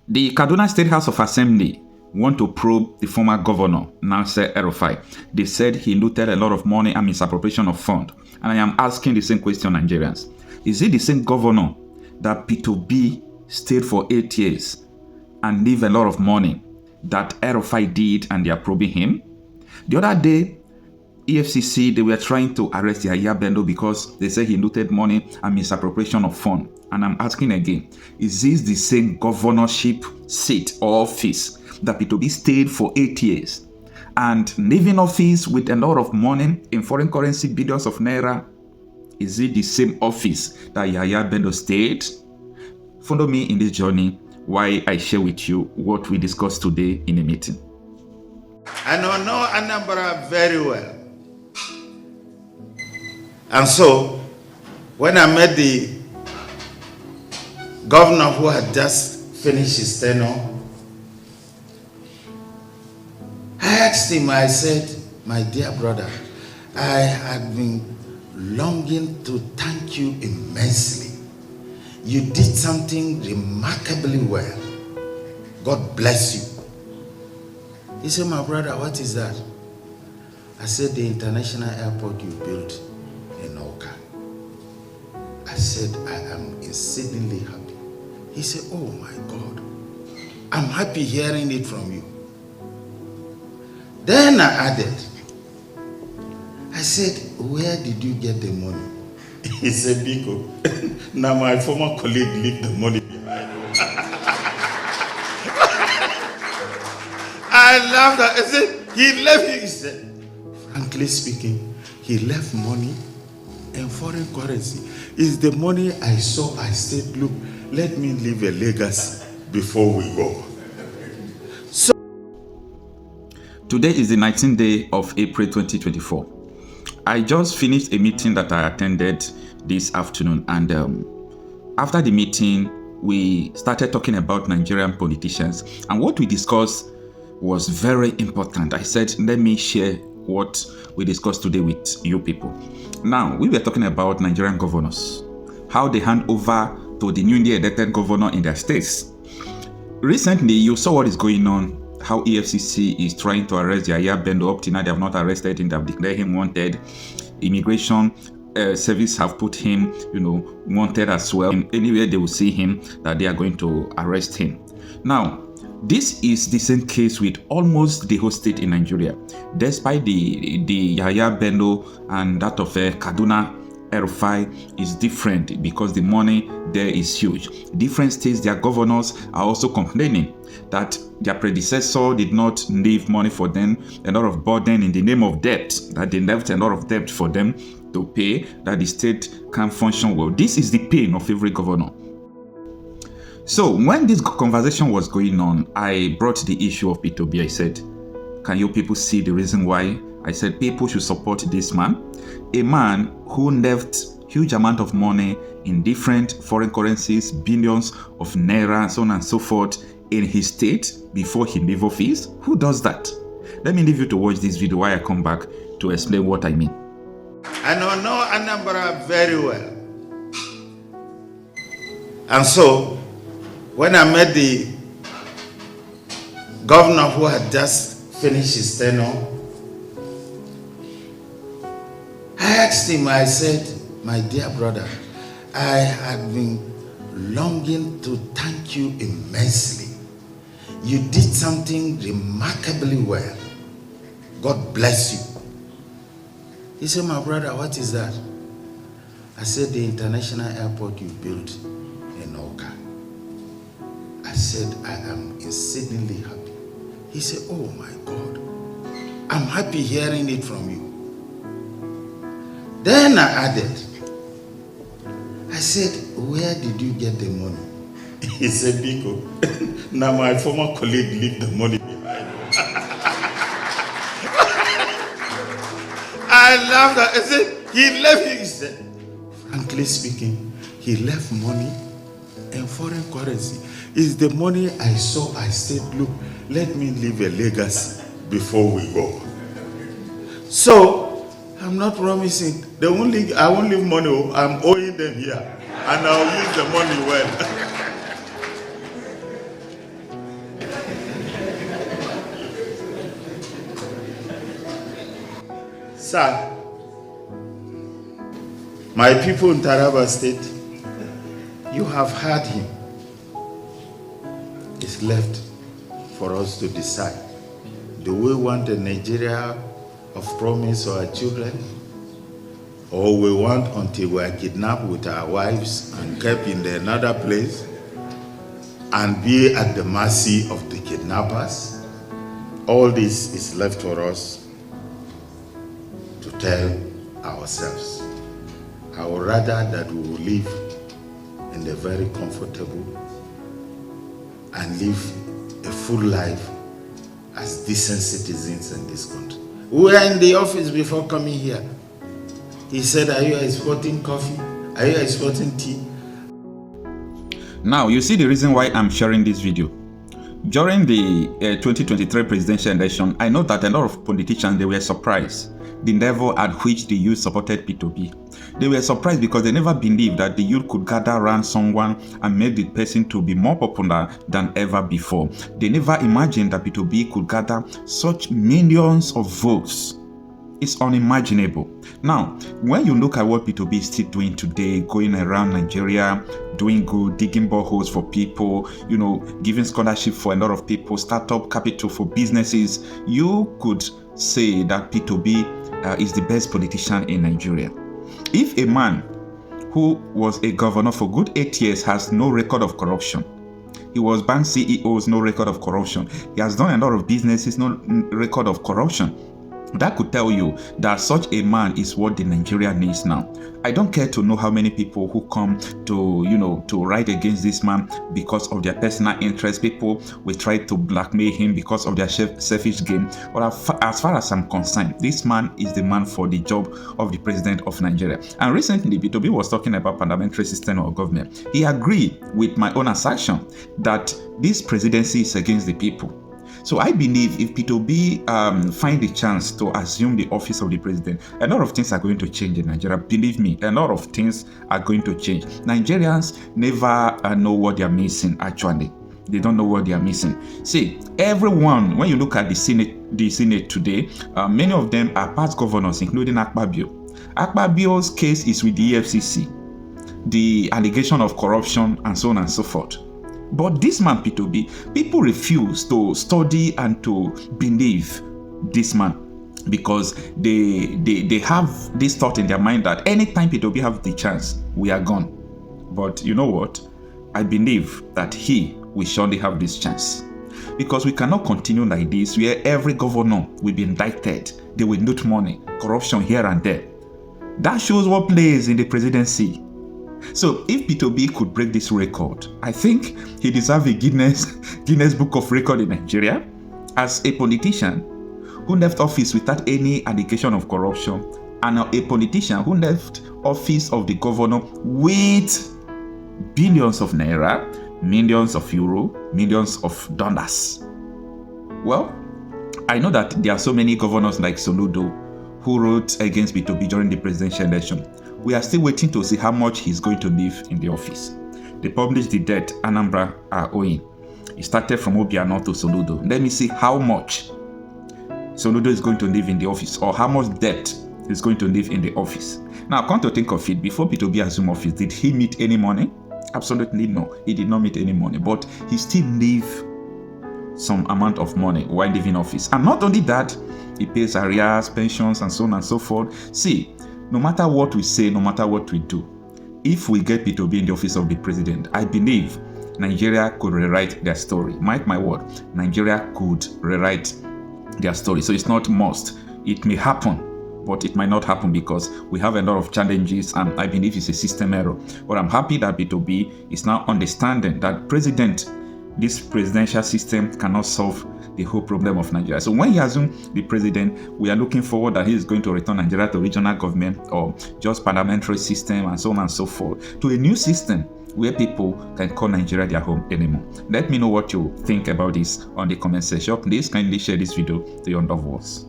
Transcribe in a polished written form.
The Kaduna State House of Assembly want to probe the former governor, Nasir EL-Rufai. They said he looted a lot of money and misappropriation of funds. And I am asking the same question, Nigerians. Is it the same governor that Peter Obi stayed for 8 years and leave a lot of money that EL-Rufai did and they are probing him? The other day, EFCC, they were trying to arrest Yahaya Bello because they say he looted money and misappropriation of funds. And I'm asking again, is this the same governorship seat or office that Peter Obi stayed for 8 years and leaving office with a lot of money in foreign currency, billions of naira? Is it the same office that Yahaya Bello stayed? Follow me in this journey while I share with you what we discussed today in a meeting. I know Anambra very well. And so, when I met the governor who had just finished his tenure, I asked him, I said, my dear brother, I had been longing to thank you immensely. You did something remarkably well. God bless you. He said, my brother, what is that? I said, the international airport you built in Oka. I said, I am exceedingly happy. He said, oh my God, I'm happy hearing it from you. Then I added, I said, where did you get the money? He said, Biko, now my former colleague left the money behind. I laughed at it. I said, he left it. He said, frankly speaking, he left money in foreign currency. It's the money I saw. I said, look, let me leave a legacy before we go. So today is the 19th day of April 2024. I just finished a meeting that I attended this afternoon, and after the meeting, we started talking about Nigerian politicians, and what we discussed was very important. I said, let me share what we discussed today with you people. Now, we were talking about Nigerian governors, how they hand over to the newly elected governor in their states. Recently, you saw what is going on, how EFCC is trying to arrest Yahaya Bello. Up till now, they have not arrested him. They have declared him wanted. Immigration service have put him, wanted as well. Anywhere they will see him, that they are going to arrest him. Now, this is the same case with almost the whole state in Nigeria. Despite the Yahaya Bello and that of Kaduna El-Rufai is different because the money there is huge. Different states, their governors are also complaining that their predecessor did not leave money for them, a lot of burden in the name of debt, that they left a lot of debt for them to pay, that the state can't function well. This is the pain of every governor. So when this conversation was going on, I brought the issue of Peter Obi. I said, can you people see the reason why? I said people should support this man, a man who left huge amount of money in different foreign currencies, billions of naira, so on and so forth, in his state before he leave office. Who does that? Let me leave you to watch this video while I come back to explain what I mean. I know Anambra very well. And so, when I met the governor who had just finished his tenure, I asked him, I said, my dear brother, I had been longing to thank you immensely. You did something remarkably well. God bless you. He said, my brother, what is that? I said, the international airport you built in Oka. I said, I am exceedingly happy. He said, oh my God, I'm happy hearing it from you. Then I added, I said, where did you get the money? He said, Biko, now my former colleague left the money behind. I laughed at it. I said, he left it. He said, frankly speaking, he left money in foreign currency. It's the money I saw. I said, look, let me leave a legacy before we go. So, I'm not promising. I won't leave money. I'm owing them here. And I'll use the money well. Sir, my people in Taraba State, you have heard him. It's left for us to decide. Do we want a Nigeria of promise for our children? Or we want until we are kidnapped with our wives and kept in another place and be at the mercy of the kidnappers? All this is left for us to tell ourselves. I would rather that we will live in a very comfortable and live a full life as decent citizens in this country. We were in the office before coming here. He said, are you exporting coffee? Are you exporting tea? Now, you see the reason why I'm sharing this video. During the 2023 presidential election, I know that a lot of politicians, they were surprised the level at which the youth supported Peter Obi. They were surprised because they never believed that the youth could gather around someone and make the person to be more popular than ever before. They never imagined that Peter Obi could gather such millions of votes. It's unimaginable. Now, when you look at what Peter Obi is still doing today, going around Nigeria, doing good, digging boreholes for people, giving scholarship for a lot of people, startup capital for businesses, you could say that Peter Obi is the best politician in Nigeria. If a man who was a governor for good 8 years has no record of corruption, he was bank CEOs, no record of corruption, he has done a lot of businesses, no record of corruption, that could tell you that such a man is what the Nigeria needs now. I don't care to know how many people who come to write against this man because of their personal interest. People will try to blackmail him because of their selfish gain. But as far as I'm concerned, this man is the man for the job of the president of Nigeria. And recently, Peter Obi was talking about parliamentary system of government. He agreed with my own assertion that this presidency is against the people. So I believe if Peter Obi find the chance to assume the office of the president, a lot of things are going to change in Nigeria. Believe me, a lot of things are going to change. Nigerians never know what they are missing, actually. They don't know what they are missing. See, everyone, when you look at the Senate today, many of them are past governors, including Akpabio. Akpabio's case is with the EFCC, the allegation of corruption, and so on and so forth. But this man, Peter Obi, people refuse to study and to believe this man because they have this thought in their mind that anytime Peter Obi have the chance, we are gone. But you know what? I believe that he will surely have this chance. Because we cannot continue like this, where every governor will be indicted. They will loot money, corruption here and there. That shows what plays in the presidency. So if Peter Obi could break this record, I think he deserves a Guinness Book of Record in Nigeria as a politician who left office without any allegation of corruption, and a politician who left office of the governor with billions of naira, millions of euro, millions of dollars. Well, I know that there are so many governors like Soludo who wrote against Peter Obi during the presidential election. We are still waiting to see how much he's going to leave in the office. They published the debt Anambra are owing. It started from Obiano to Soludo. Let me see how much Soludo is going to leave in the office, or how much debt is going to leave in the office. Now, come to think of it, before Peter Obi assumed office, did he meet any money? Absolutely no. He did not meet any money, but he still leave some amount of money while leaving office. And not only that, he pays arrears, pensions, and so on and so forth. See, no matter what we say, no matter what we do, if we get Peter Obi in the office of the president, I believe Nigeria could rewrite their story. Mark my word, Nigeria could rewrite their story. So it's not must. It may happen, but it might not happen because we have a lot of challenges, and I believe it's a system error. But I'm happy that Peter Obi is now understanding that this presidential system cannot solve the whole problem of Nigeria. So when he assumes the president, we are looking forward that he is going to return Nigeria to regional government or just parliamentary system and so on and so forth, to a new system where people can call Nigeria their home anymore. Let me know what you think about this on the comment section. Please kindly share this video to your loved ones.